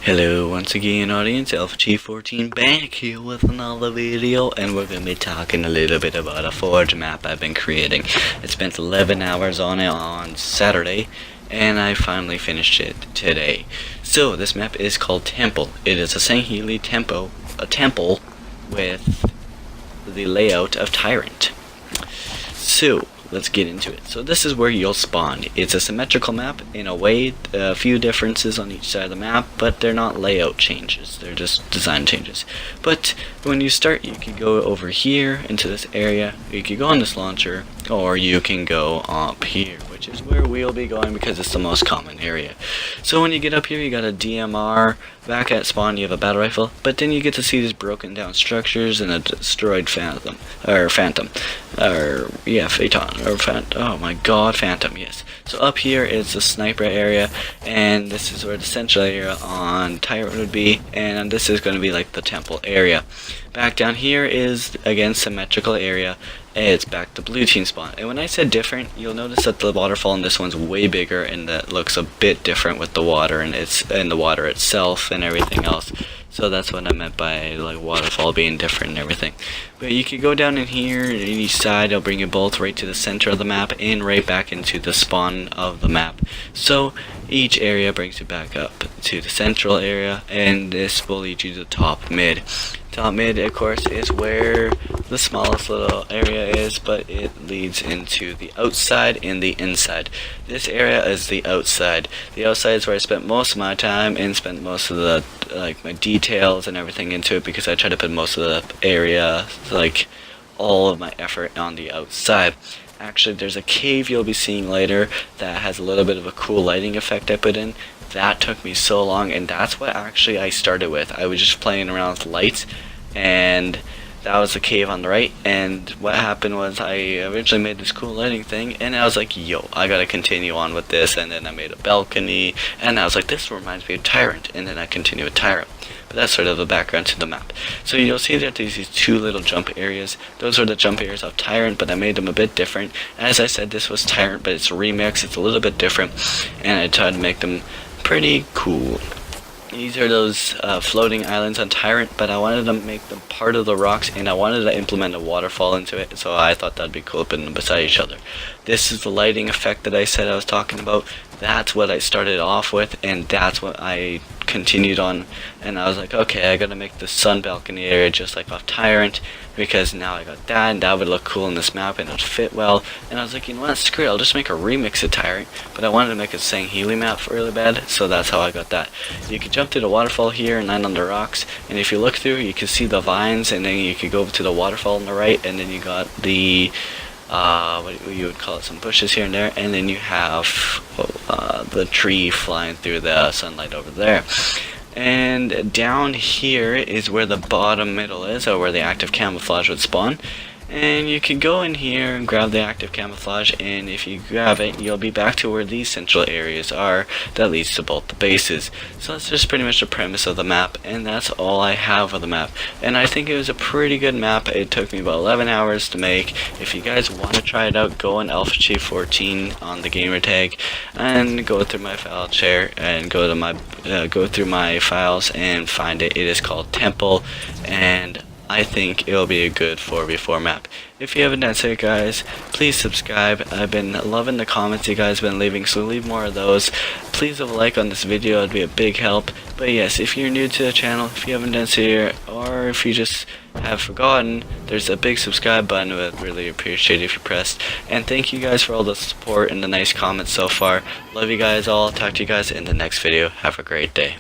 Hello once again audience, AlphaG14 back here with another video, and we're going to be talking a little bit about a Forge map I've been creating. I spent 11 hours on it on Saturday, and I finally finished it today. So this map is called Temple. It is a sangheli temple with the layout of Tyrant. So let's get into it. So this is where you'll spawn. It's a symmetrical map in a way, a few differences on each side of the map, but they're not layout changes, they're just design changes. But when you start, you can go over here into this area, you can go on this launcher, or you can go up here, which is where we'll be going because it's the most common area. So when you get up here, you got a DMR. Back at spawn you have a battle rifle, but then you get to see these broken down structures and a destroyed phantom, yes. So up here is the sniper area, and this is where the central area on Tyrant would be, and this is going to be like the temple area. Back down here is again symmetrical area. It's back to blue team spawn. And when I said different, you'll notice that the waterfall in this one's way bigger, and that looks a bit different with the water and the water itself and everything else. So that's what I meant by like waterfall being different and everything. But you can go down in here, in each side, it'll bring you both right to the center of the map and right back into the spawn of the map. So each area brings you back up to the central area, and this will lead you to top mid. Top mid, of course, is where the smallest little area is, but it leads into the outside and the inside. This area is the outside. The outside is where I spent most of my time and spent most of the my details and everything into it, because I try to put most of the area, like all of my effort, on the outside. Actually, there's a cave you'll be seeing later that has a little bit of a cool lighting effect I put in. That took me so long, and that's what actually I started with. I was just playing around with lights, and that was the cave on the right. And what happened was I eventually made this cool lighting thing, and I was like, yo, I gotta continue on with this. And then I made a balcony, and I was like, this reminds me of Tyrant, and then I continue with Tyrant. But that's sort of the background to the map. So you'll see that there's these two little jump areas. Those are the jump areas of Tyrant, but I made them a bit different. As I said, this was Tyrant, but it's a remix. It's a little bit different, and I tried to make them pretty cool. These are those floating islands on Tyrant, but I wanted to make them part of the rocks, and I wanted to implement a waterfall into it, so I thought that'd be cool putting them beside each other. This is the lighting effect that I said I was talking about. That's what I started off with, and that's what I continued on. And I was like, okay, I gotta make the sun balcony area just like off Tyrant, because now I got that, and that would look cool in this map, and it would fit well. And I was like, you know what, screw it, I'll just make a remix of Tyrant. But I wanted to make a sangheli map really bad, so that's how I got that. You can jump to the waterfall here and land on the rocks, and if you look through, you can see the vines, and then you can go to the waterfall on the right, and then you got the what you would call it, some bushes here and there, and then you have the tree flying through the sunlight over there. And down here is where the bottom middle is, or where the active camouflage would spawn. And you can go in here and grab the active camouflage, and if you grab it, you'll be back to where these central areas are that leads to both the bases. So that's just pretty much the premise of the map, and that's all I have of the map. And I think it was a pretty good map. It took me about 11 hours to make. If you guys want to try it out, go on AlphaG14 on the gamer tag and go through my file share and go through my files and find it. It is called Temple, and I think it'll be a good 4v4 map. If you haven't done so, guys, please subscribe. I've been loving the comments you guys have been leaving, so leave more of those. Please leave a like on this video, it'd be a big help. But yes, if you're new to the channel, if you haven't done so yet, or if you just have forgotten, there's a big subscribe button. I would really appreciate it if you pressed. And thank you guys for all the support and the nice comments so far. Love you guys all. Talk to you guys in the next video. Have a great day.